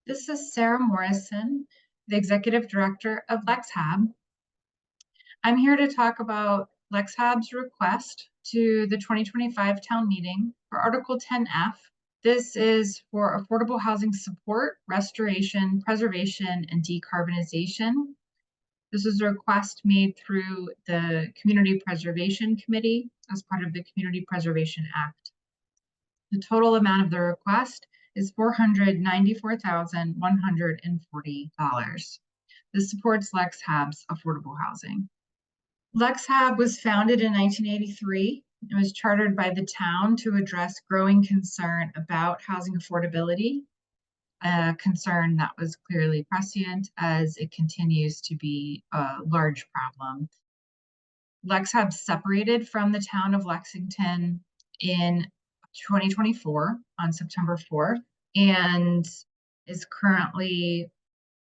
This is Sarah Morrison, the Executive Director of LexHAB. I'm here to talk about LexHAB's request to the 2025 town meeting for Article 10F. This is for affordable housing support, restoration, preservation, and decarbonization. This is a request made through the Community Preservation Committee as part of the Community Preservation Act. The total amount of the request is $494,140. This supports LexHAB's affordable housing. LexHAB was founded in 1983. It was chartered by the town to address growing concern about housing affordability, a concern that was clearly prescient as it continues to be a large problem. LexHAB separated from the town of Lexington in 2024 on September 4th and is currently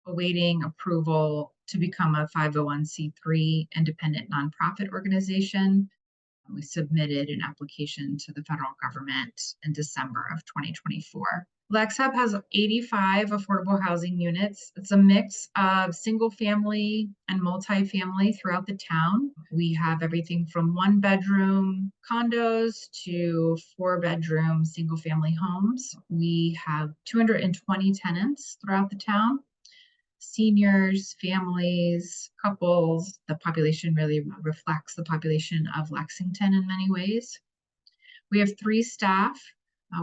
awaiting approval to become a 501c3 independent nonprofit organization. We submitted an application to the federal government in December of 2024. LexHAB has 85 affordable housing units. It's a mix of single family and multifamily throughout the town. We have everything from 1-bedroom condos to 4-bedroom single family homes. We have 220 tenants throughout the town. Seniors, families, couples. The population really reflects the population of Lexington in many ways. We have 3 staff,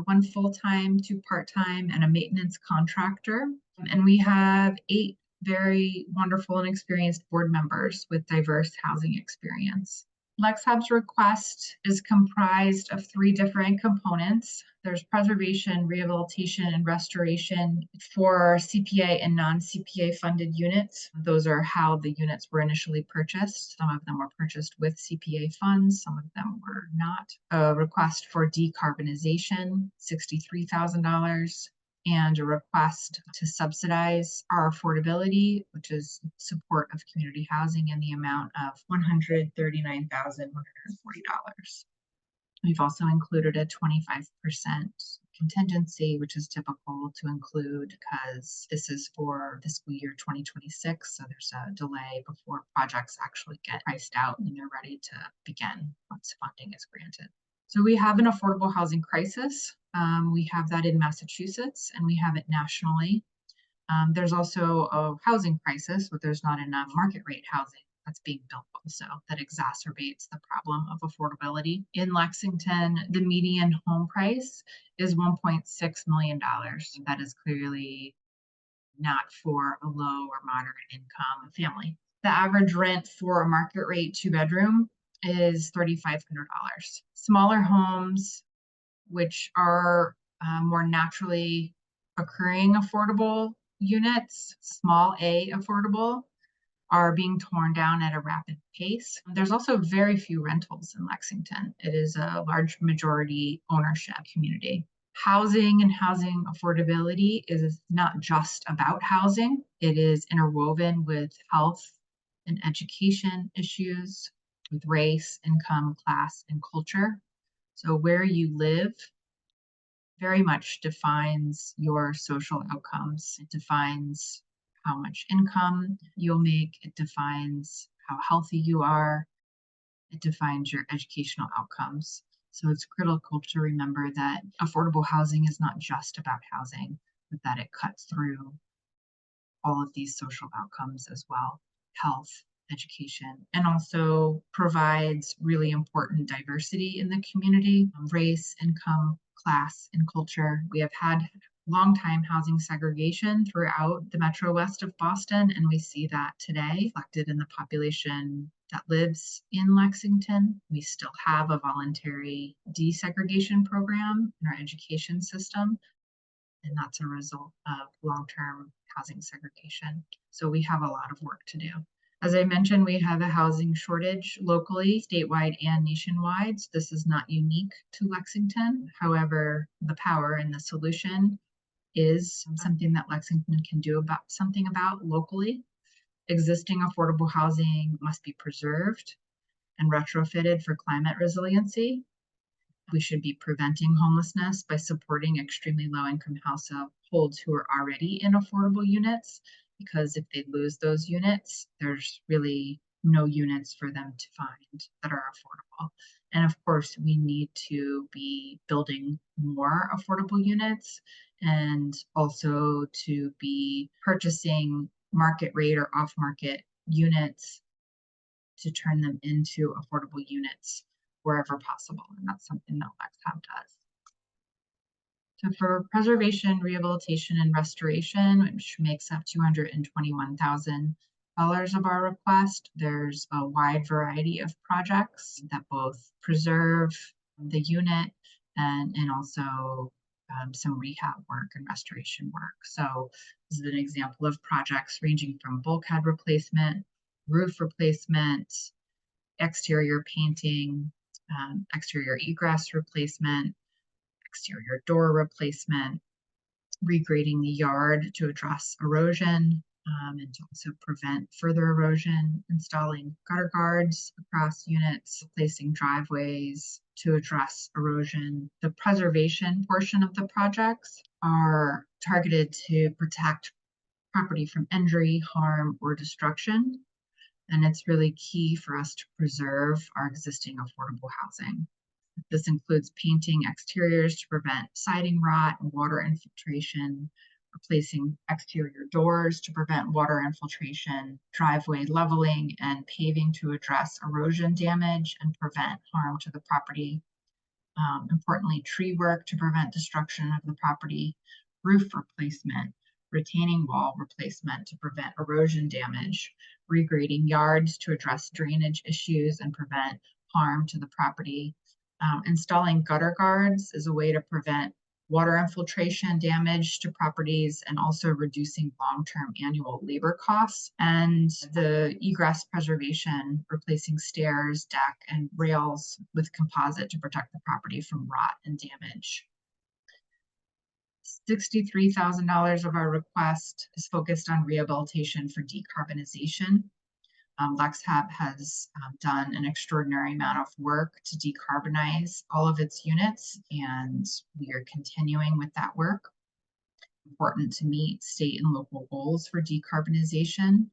1 full-time, 2 part-time, and a maintenance contractor. And we have 8 very wonderful and experienced board members with diverse housing experience. LexHAB's request is comprised of 3 different components. There's preservation, rehabilitation, and restoration for CPA and non-CPA funded units. Those are how the units were initially purchased. Some of them were purchased with CPA funds, some of them were not. A request for decarbonization, $63,000. And a request to subsidize our affordability, which is support of community housing, in the amount of $139,140. We've also included a 25% contingency, which is typical to include because this is for fiscal year 2026. So there's a delay before projects actually get priced out and they're ready to begin once funding is granted. So we have an affordable housing crisis. We have that in Massachusetts and we have it nationally. There's also a housing crisis, but there's not enough market rate housing that's being built also that exacerbates the problem of affordability. In Lexington, the median home price is $1.6 million. That is clearly not for a low or moderate income family. The average rent for a market rate 2-bedroom is $3,500. Smaller homes, which are more naturally occurring affordable units, small A affordable, are being torn down at a rapid pace. There's also very few rentals in Lexington. It is a large majority ownership community. Housing and housing affordability is not just about housing. It is interwoven with health and education issues, with race, income, class, and culture. So where you live very much defines your social outcomes. It defines how much income you'll make. It defines how healthy you are. It defines your educational outcomes. So it's critical to remember that affordable housing is not just about housing, but that it cuts through all of these social outcomes as well: health, education, and also provides really important diversity in the community: race, income, class, and culture. We have had long-time housing segregation throughout the Metro West of Boston, and we see that today reflected in the population that lives in Lexington. We still have a voluntary desegregation program in our education system, and that's a result of long-term housing segregation. So we have a lot of work to do. As I mentioned, we have a housing shortage locally, statewide, and nationwide. So this is not unique to Lexington. However, the power and the solution is something that Lexington can do something about locally. Existing affordable housing must be preserved and retrofitted for climate resiliency. We should be preventing homelessness by supporting extremely low-income households who are already in affordable units, because if they lose those units, there's really no units for them to find that are affordable. And of course, we need to be building more affordable units and also to be purchasing market rate or off-market units to turn them into affordable units wherever possible. And that's something that LexHAB does. So for preservation, rehabilitation, and restoration, which makes up $221,000 of our request, there's a wide variety of projects that both preserve the unit and also some rehab work and restoration work. So this is an example of projects ranging from bulkhead replacement, roof replacement, exterior painting, exterior egress replacement, exterior door replacement, regrading the yard to address erosion and to also prevent further erosion, installing gutter guards across units, replacing driveways to address erosion. The preservation portion of the projects are targeted to protect property from injury, harm, or destruction. And it's really key for us to preserve our existing affordable housing. This includes painting exteriors to prevent siding rot and water infiltration, replacing exterior doors to prevent water infiltration, driveway leveling and paving to address erosion damage and prevent harm to the property. Importantly, tree work to prevent destruction of the property, roof replacement, retaining wall replacement to prevent erosion damage, regrading yards to address drainage issues and prevent harm to the property. Installing gutter guards is a way to prevent water infiltration damage to properties and also reducing long-term annual labor costs. And the egress preservation, replacing stairs, deck, and rails with composite to protect the property from rot and damage. $63,000 of our request is focused on rehabilitation for decarbonization. LexHAB has done an extraordinary amount of work to decarbonize all of its units, and we are continuing with that work. Important to meet state and local goals for decarbonization.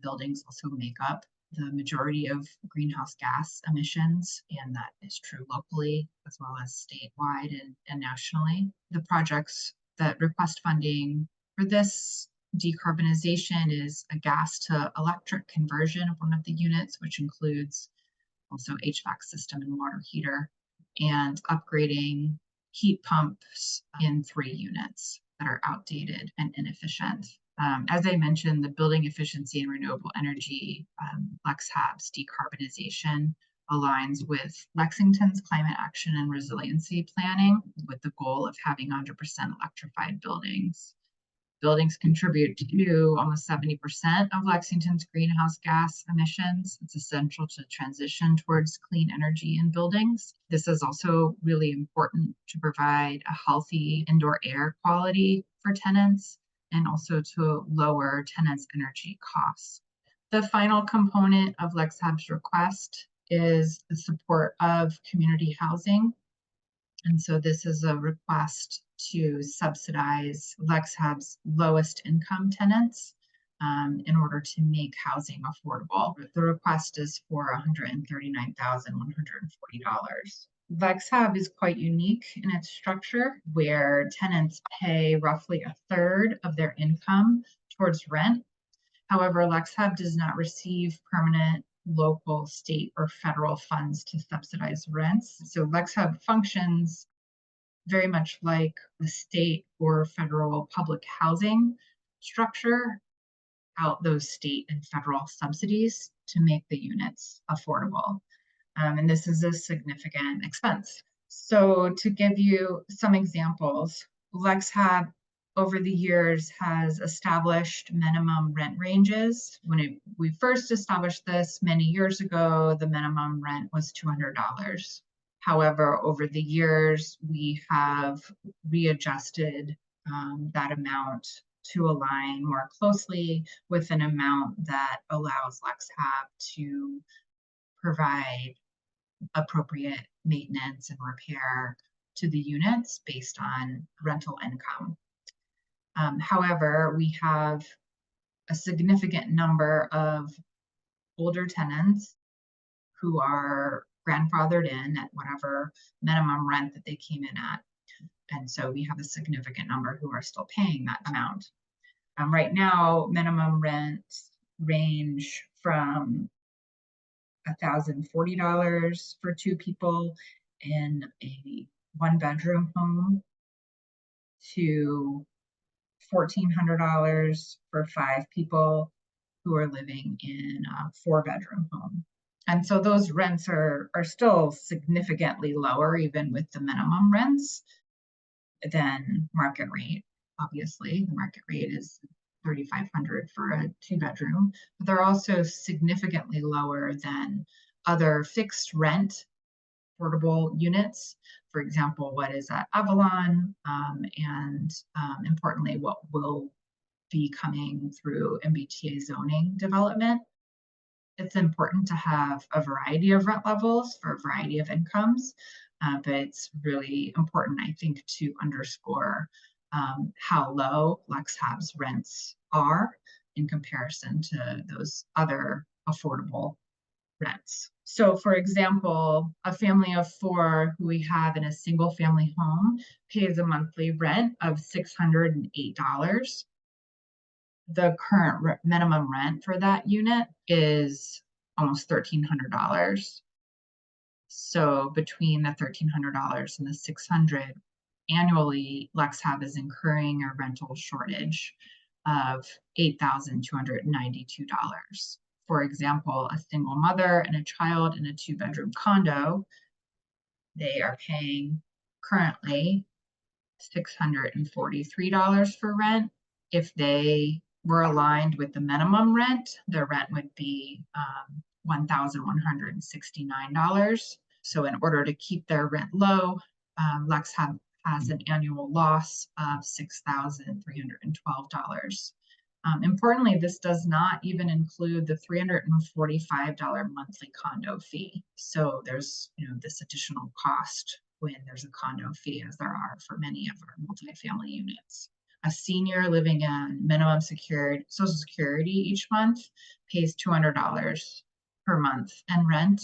Buildings also make up the majority of greenhouse gas emissions, and that is true locally as well as statewide and nationally. The projects that request funding for this decarbonization is a gas to electric conversion of one of the units, which includes also HVAC system and water heater, and upgrading heat pumps in 3 units that are outdated and inefficient. As I mentioned, the building efficiency and renewable energy, LexHAB's decarbonization aligns with Lexington's climate action and resiliency planning with the goal of having 100% electrified buildings. Buildings contribute to almost 70% of Lexington's greenhouse gas emissions. It's essential to transition towards clean energy in buildings. This is also really important to provide a healthy indoor air quality for tenants and also to lower tenants' energy costs. The final component of LexHAB's request is the support of community housing. And so this is a request to subsidize LexHAB's lowest income tenants in order to make housing affordable. The request is for $139,140. LexHAB is quite unique in its structure, where tenants pay roughly a third of their income towards rent. However, LexHAB does not receive permanent local, state, or federal funds to subsidize rents. So LexHAB functions very much like the state or federal public housing structure, out those state and federal subsidies to make the units affordable. And this is a significant expense. So to give you some examples, LexHAB over the years has established minimum rent ranges. When we first established this many years ago, the minimum rent was $200. However, over the years, we have readjusted that amount to align more closely with an amount that allows LexHAB to provide appropriate maintenance and repair to the units based on rental income. However, we have a significant number of older tenants who are grandfathered in at whatever minimum rent that they came in at. And so we have a significant number who are still paying that amount. Right now, minimum rents range from $1,040 for 2 people in a 1-bedroom home to $1,400 for 5 people who are living in a 4-bedroom home. And so those rents are still significantly lower, even with the minimum rents, than market rate. Obviously, the market rate is $3,500 for a 2-bedroom, but they're also significantly lower than other fixed rent affordable units. For example, what is at Avalon, and importantly, what will be coming through MBTA zoning development. It's important to have a variety of rent levels for a variety of incomes, but it's really important, I think, to underscore how low LexHAB's rents are in comparison to those other affordable rents. So for example, a family of 4 who we have in a single family home pays a monthly rent of $608. The current minimum rent for that unit is almost $1,300. So between the $1,300 and the $600 annually, LexHAB is incurring a rental shortage of $8,292. For example, a single mother and a child in a 2-bedroom condo, they are paying currently $643 for rent. If they were aligned with the minimum rent, their rent would be $1,169. So in order to keep their rent low, LexHAB has an annual loss of $6,312. Importantly, this does not even include the $345 monthly condo fee. So there's this additional cost when there's a condo fee, as there are for many of our multifamily units. A senior living on minimum secured Social Security each month pays $200 per month in rent.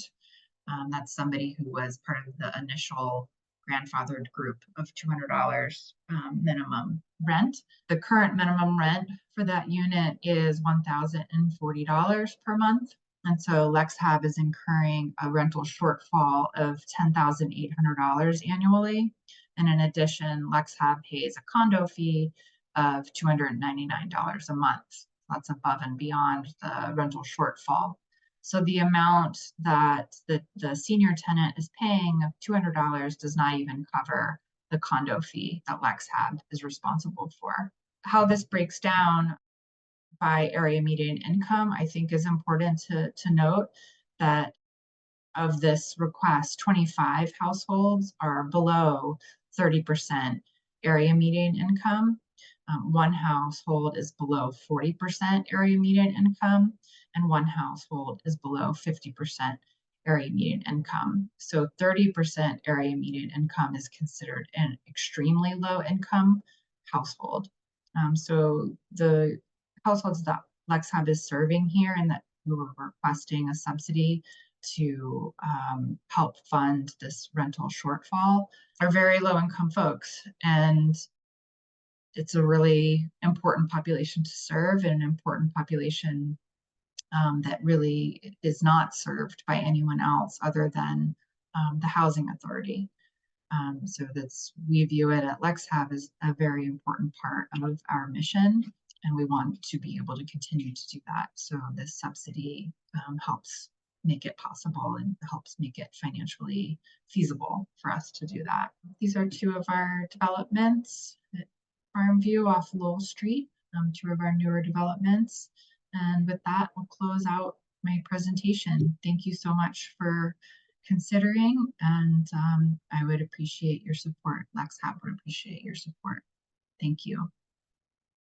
That's somebody who was part of the initial grandfathered group of $200 minimum rent. The current minimum rent for that unit is $1,040 per month. And so LexHAB is incurring a rental shortfall of $10,800 annually. And in addition, LexHAB pays a condo fee of $299 a month. That's above and beyond the rental shortfall. So the amount that the senior tenant is paying of $200 does not even cover the condo fee that LexHAB is responsible for. How this breaks down by area median income, I think is important to note that of this request, 25 households are below 30% area median income. One household is below 40% area median income, and one household is below 50% area median income. So 30% area median income is considered an extremely low income household. So the households that LexHAB is serving here and that we were requesting a subsidy to help fund this rental shortfall are very low income folks. And it's a really important population to serve, and an important population that really is not served by anyone else other than the housing authority. So we view it at LexHAB as a very important part of our mission, and we want to be able to continue to do that. So this subsidy helps make it possible and helps make it financially feasible for us to do that. These are 2 of our developments. Farm View off Lowell Street, 2 of our newer developments. And with that, I'll close out my presentation. Thank you so much for considering, and I would appreciate your support. LexHAB would appreciate your support. Thank you.